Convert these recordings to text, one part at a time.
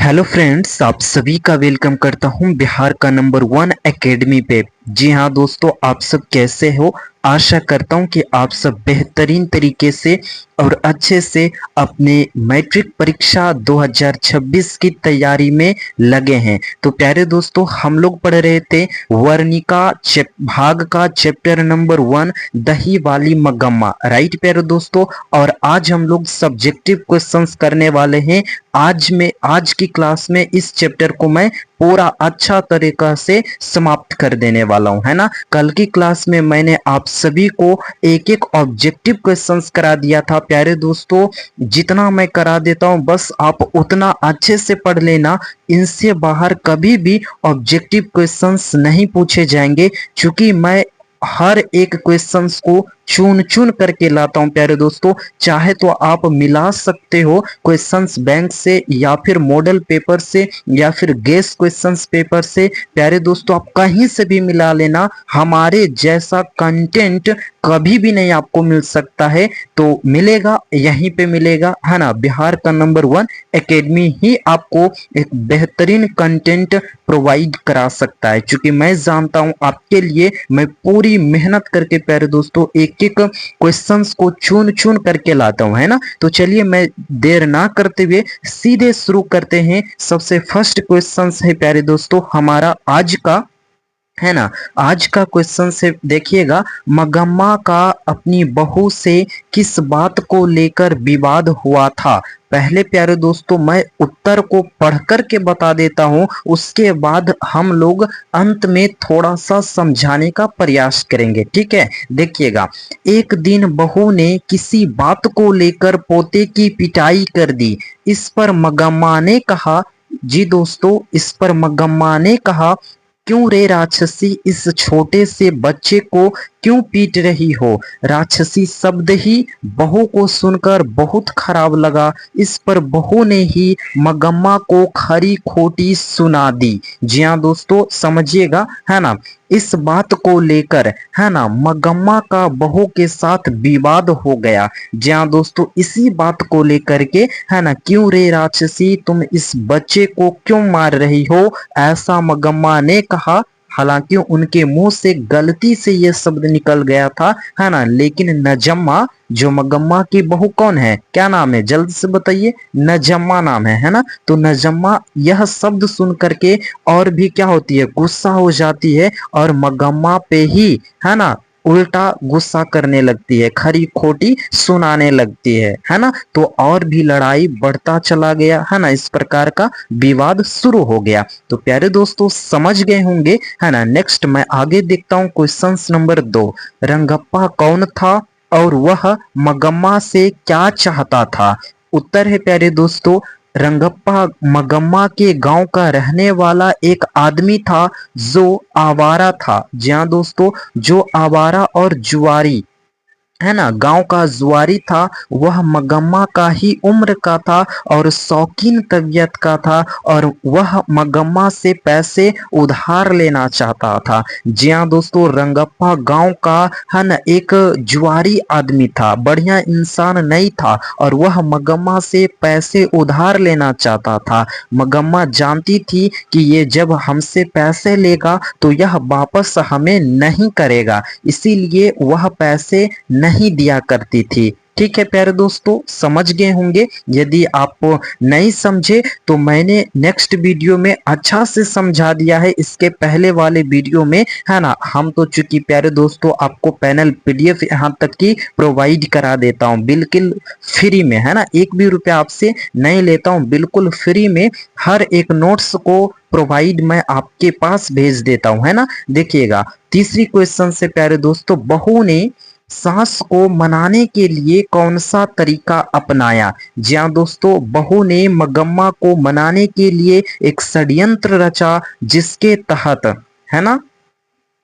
Hello friends, आप सभी का वेलकम करता हूं बिहार का नंबर 1 एकेडमी पे। जी हाँ दोस्तों, आप सब कैसे हो? आशा करता हूं कि आप सब बेहतरीन तरीके से और अच्छे से अपने मैट्रिक परीक्षा 2026 की तैयारी में लगे हैं। तो प्यारे दोस्तों, हम लोग पढ़ रहे थे वर्णिका भाग का चैप्टर नंबर 1 दही वाली मगम्मा, राइट प्यारे दोस्तों। और आज हम लोग सब्जेक्टिव क्वेश्चंस करने वाले हैं। आज की क्लास में इस चैप्टर को मैं पूरा अच्छा तरीका से समाप्त कर देने वाला हूं, है ना। कल की क्लास में मैंने आप सभी को एक एक ऑब्जेक्टिव क्वेश्चंस करा दिया था प्यारे दोस्तों। जितना मैं करा देता हूं बस आप उतना अच्छे से पढ़ लेना। इनसे बाहर कभी भी ऑब्जेक्टिव क्वेश्चंस नहीं पूछे जाएंगे, क्योंकि मैं हर एक क्वेश्चंस को चुन चुन करके लाता हूं प्यारे दोस्तों। चाहे तो आप मिला सकते हो क्वेश्चंस बैंक से, या फिर मॉडल पेपर से, या फिर गेस क्वेश्चंस पेपर से। प्यारे दोस्तों, आप कहीं से भी मिला लेना, हमारे जैसा कंटेंट कभी भी नहीं आपको मिल सकता है। तो मिलेगा यहीं पे मिलेगा, है ना। बिहार का नंबर 1 एकेडमी ही आपको एक बेहतरीन कंटेंट प्रोवाइड करा सकता है, क्योंकि मैं जानता हूं आपके लिए मैं पूरी मेहनत करके प्यारे दोस्तों एक एक क्वेश्चंस को चुन चुन करके लाता हूं, है ना। तो चलिए मैं देर ना करते हुए सीधे शुरू करते हैं। सबसे फर्स्ट क्वेश्चन है प्यारे दोस्तों हमारा आज का, है ना। आज का क्वेश्चन से देखिएगा, मगम्मा का अपनी बहू से किस बात को लेकर विवाद हुआ था। पहले प्यारे दोस्तों मैं उत्तर को पढ़कर के बता देता हूं, उसके बाद हम लोग अंत में थोड़ा सा समझाने का प्रयास करेंगे, ठीक है। देखिएगा, एक दिन बहू ने किसी बात को लेकर पोते की पिटाई कर दी। इस पर मगम्मा ने कहा, जी दोस्तों, इस पर मगम्मा ने कहा, क्यों रे राक्षसी, इस छोटे से बच्चे को क्यों पीट रही हो। राक्षसी शब्द ही बहू को सुनकर बहुत खराब लगा। इस पर बहू ने ही मगम्मा को खरी खोटी सुना दी। जी हाँ दोस्तों, समझिएगा, है ना। इस बात को लेकर, है ना, मगम्मा का बहू के साथ विवाद हो गया। जी हाँ दोस्तों, इसी बात को लेकर के, है ना, क्यों रे राक्षसी, तुम इस बच्चे को क्यों मार रही हो, ऐसा मगम्मा ने कहा। हालांकि उनके मुंह से गलती से यह शब्द निकल गया था, है ना, लेकिन नजम्मा, जो मगम्मा की बहू कौन है, क्या नाम है, जल्द से बताइए। नजम्मा नाम है ना। तो नजम्मा यह शब्द सुन करके और भी क्या होती है, गुस्सा हो जाती है, और मगम्मा पे ही, है ना, उल्टा गुस्सा करने लगती है, खरी खोटी सुनाने लगती है ना। तो और भी लड़ाई बढ़ता चला गया, है ना, इस प्रकार का विवाद शुरू हो गया। तो प्यारे दोस्तों समझ गए होंगे, है ना। नेक्स्ट मैं आगे देखता हूं, क्वेश्चन नंबर 2, रंगप्पा कौन था और वह मगम्मा से क्या चाहता था। उत्तर है प्यारे दोस्तों, रंगप्पा मगम्मा के गांव का रहने वाला एक आदमी था जो आवारा था। जी हाँ दोस्तों, जो आवारा और जुआरी, है ना, गांव का जुआरी था। वह मगम्मा का ही उम्र का था और शौकीन तबीयत का था, और वह मगम्मा से पैसे उधार लेना चाहता था। जी हाँ दोस्तों, रंगप्पा गांव का, है ना, एक जुआरी आदमी था, बढ़िया इंसान नहीं था, और वह मगम्मा से पैसे उधार लेना चाहता था। मगम्मा जानती थी कि ये जब हमसे पैसे लेगा तो यह वापस हमें नहीं करेगा, इसीलिए वह पैसे नहीं दिया करती थी। ठीक है प्यारे दोस्तों, समझ गए होंगे। यदि आप नहीं समझे तो मैंने नेक्स्ट वीडियो में अच्छा से समझा दिया है, इसके पहले वाले वीडियो में, है ना। हम तो चूंकि प्यारे दोस्तों आपको पैनल पीडीएफ यहाँ तक की प्रोवाइड करा देता हूँ बिल्कुल फ्री में, है ना। एक भी रुपया आपसे नहीं लेता हूँ, बिल्कुल फ्री में हर एक नोट्स को प्रोवाइड मैं आपके पास भेज देता हूँ, है ना। देखिएगा, तीसरी क्वेश्चन से प्यारे दोस्तों, बहू ने सास को मनाने के लिए कौन सा तरीका अपनाया। जी हाँ दोस्तों, बहू ने मगम्मा को मनाने के लिए एक षड्यंत्र रचा, जिसके तहत, है ना,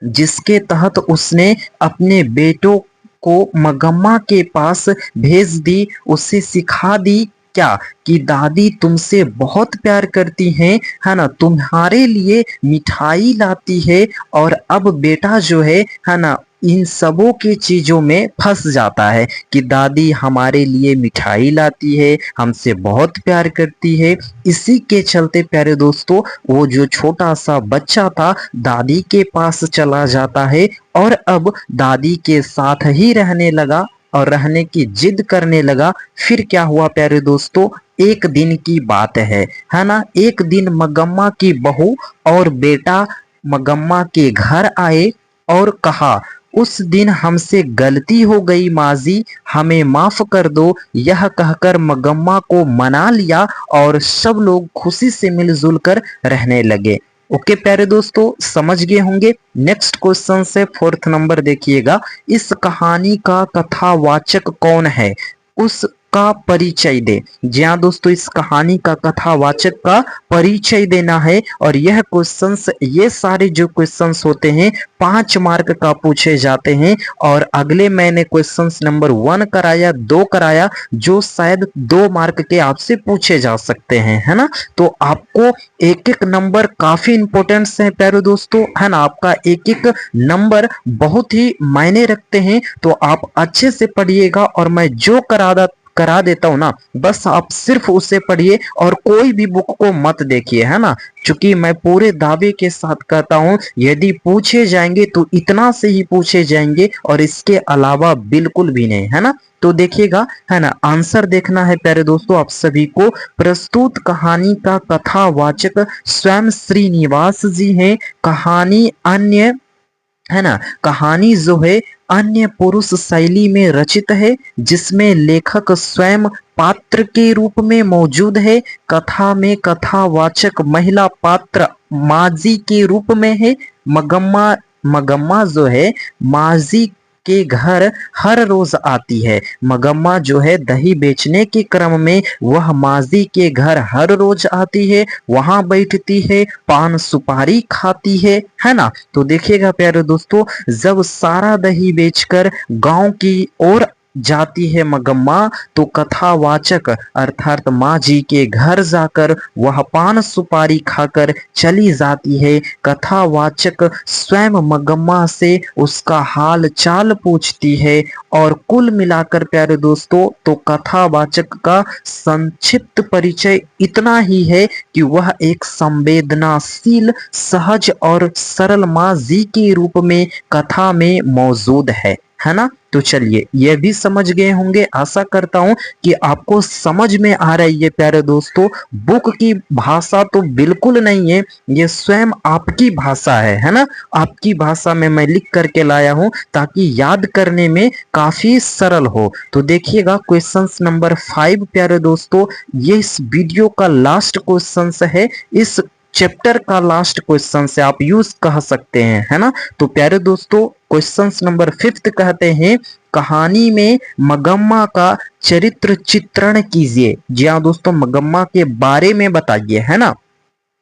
जिसके तहत उसने अपने बेटों को मगम्मा के पास भेज दी, उसे सिखा दी क्या, कि दादी तुमसे बहुत प्यार करती हैं, है ना, तुम्हारे लिए मिठाई लाती है, और अब बेटा जो है ना, इन सबों की चीजों में फंस जाता है कि दादी हमारे लिए मिठाई लाती है, हमसे बहुत प्यार करती है। इसी के चलते प्यारे दोस्तों वो जो छोटा सा बच्चा था दादी के पास चला जाता है और अब दादी के साथ ही रहने लगा और रहने की जिद करने लगा। फिर क्या हुआ प्यारे दोस्तों, एक दिन की बात है ना। एक दिन मगम्मा की बहू और बेटा मगम्मा के घर आए और कहा, उस दिन हमसे गलती हो गई माजी, हमें माफ कर दो। यह कहकर मगम्मा को मना लिया और सब लोग खुशी से मिलजुल कर रहने लगे। ओके प्यारे दोस्तों, समझ गए होंगे। नेक्स्ट क्वेश्चन से फोर्थ नंबर देखिएगा। इस कहानी का कथावाचक कौन है, उसका परिचय दे। जी हाँ दोस्तों, इस कहानी का कथावाचक का परिचय देना है। और यह क्वेश्चंस, ये सारे जो क्वेश्चंस होते हैं 5 मार्क का पूछे जाते हैं। और अगले मैंने क्वेश्चंस नंबर 1 कराया, 2 कराया, जो शायद 2 मार्क के आपसे पूछे जा सकते हैं, है ना। तो आपको एक एक नंबर काफी इंपॉर्टेंट है प्यारे दोस्तों, है ना। आपका एक एक नंबर बहुत ही मायने रखते हैं। तो आप अच्छे से पढ़िएगा और मैं जो करा देता हूं ना, बस आप सिर्फ उसे पढ़िए और कोई भी बुक को मत देखिए, है ना। क्योंकि मैं पूरे दावे के साथ कहता हूं यदि पूछे जाएंगे तो इतना से ही पूछे जाएंगे और इसके अलावा बिल्कुल भी नहीं, है ना। तो देखिएगा, है ना, आंसर देखना है प्यारे दोस्तों आप सभी को। प्रस्तुत कहानी का कथावाचक स्वयं श्रीनिवास जी हैं। कहानी अन्य, है ना, कहानी जो है अन्य पुरुष शैली में रचित है, जिसमें लेखक स्वयं पात्र के रूप में मौजूद है। कथा में कथावाचक महिला पात्र माजी के रूप में है। मगम्मा मगम्मा जो है माजी के घर हर रोज आती है। मगम्मा जो है दही बेचने के क्रम में वह माजी के घर हर रोज आती है, वहां बैठती है, पान सुपारी खाती है ना। तो देखिएगा प्यारे दोस्तों, जब सारा दही बेचकर गांव की ओर जाती है मगम्मा, तो कथावाचक अर्थात माँ जी के घर जाकर वह पान सुपारी खाकर चली जाती है। कथावाचक स्वयं मगम्मा से उसका हाल चाल पूछती है। और कुल मिलाकर प्यारे दोस्तों, तो कथावाचक का संक्षिप्त परिचय इतना ही है कि वह एक संवेदनाशील, सहज और सरल माँ जी के रूप में कथा में मौजूद है ना। तो चलिए, ये भी समझ गए होंगे। आशा करता हूं कि आपको समझ में आ रही है प्यारे दोस्तों। बुक की भाषा तो बिल्कुल नहीं है, ये स्वयं आपकी भाषा है ना। आपकी भाषा में मैं लिख करके लाया हूं ताकि याद करने में काफी सरल हो। तो देखिएगा क्वेश्चन नंबर 5 प्यारे दोस्तों, ये इस वीडियो का लास्ट क्वेश्चन है, इस चैप्टर का लास्ट क्वेश्चन से आप यूज कह सकते हैं, है ना। तो प्यारे दोस्तों, क्वेश्चन नंबर 5 कहते हैं, कहानी में मगम्मा का चरित्र चित्रण कीजिए। जी हाँ दोस्तों, मगम्मा के बारे में बताइए, है ना।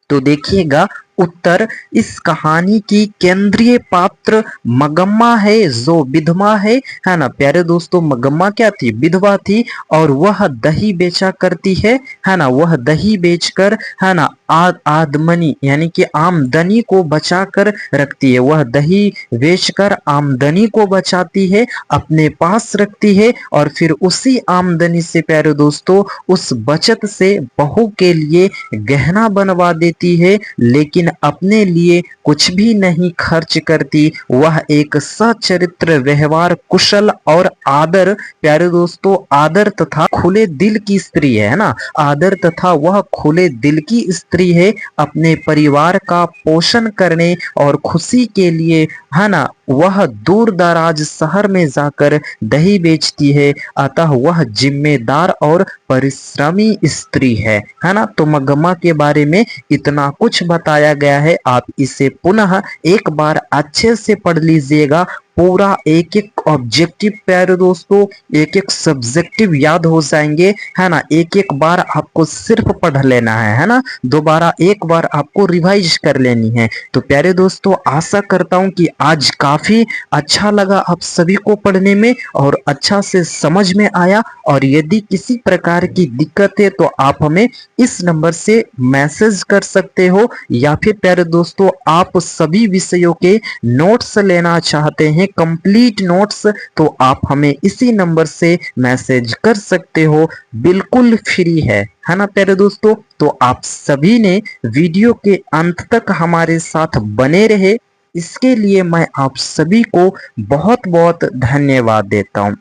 तो देखिएगा उत्तर, इस कहानी की केंद्रीय पात्र मगम्मा है, जो विधवा है ना। प्यारे दोस्तों, मगम्मा क्या थी, विधवा थी और वह दही बेचा करती है ना। वह दही बेचकर, है ना, आदमनी यानी कि आमदनी को बचा कर रखती है। वह दही बेचकर आमदनी को बचाती है, अपने पास रखती है और फिर उसी आमदनी से प्यारे दोस्तों, उस बचत से बहू के लिए गहना बनवा देती है, लेकिन अपने लिए कुछ भी नहीं खर्च करती। वह एक सच्चरित्र, व्यवहार कुशल और आदर, प्यारे दोस्तों, आदर तथा खुले दिल की स्त्री है ना। आदर तथा वह खुले दिल की स्त्री है। अपने परिवार का पोषण करने और खुशी के लिए, है ना, वह दूर दराज शहर में जाकर दही बेचती है। अतः वह जिम्मेदार और परिश्रमी स्त्री है ना। तो मगम्मा के बारे में इतना कुछ बताया गया है। आप इसे पुनः एक बार अच्छे से पढ़ लीजिएगा। पूरा एक एक ऑब्जेक्टिव प्यारे दोस्तों, एक एक सब्जेक्टिव याद हो जाएंगे, है ना। एक एक बार आपको सिर्फ पढ़ लेना है ना। दोबारा एक बार आपको रिवाइज कर लेनी है। तो प्यारे दोस्तों, आशा करता हूं कि आज काफी अच्छा लगा आप सभी को पढ़ने में और अच्छा से समझ में आया। और यदि किसी प्रकार की दिक्कत है तो आप हमें इस नंबर से मैसेज कर सकते हो, या फिर प्यारे दोस्तों आप सभी विषयों के नोट्स लेना चाहते हैं, कंप्लीट नोट्स तो आप हमें इसी नंबर से मैसेज कर सकते हो, बिल्कुल फ्री है ना प्यारे दोस्तों। तो आप सभी ने वीडियो के अंत तक हमारे साथ बने रहे, इसके लिए मैं आप सभी को बहुत बहुत धन्यवाद देता हूँ।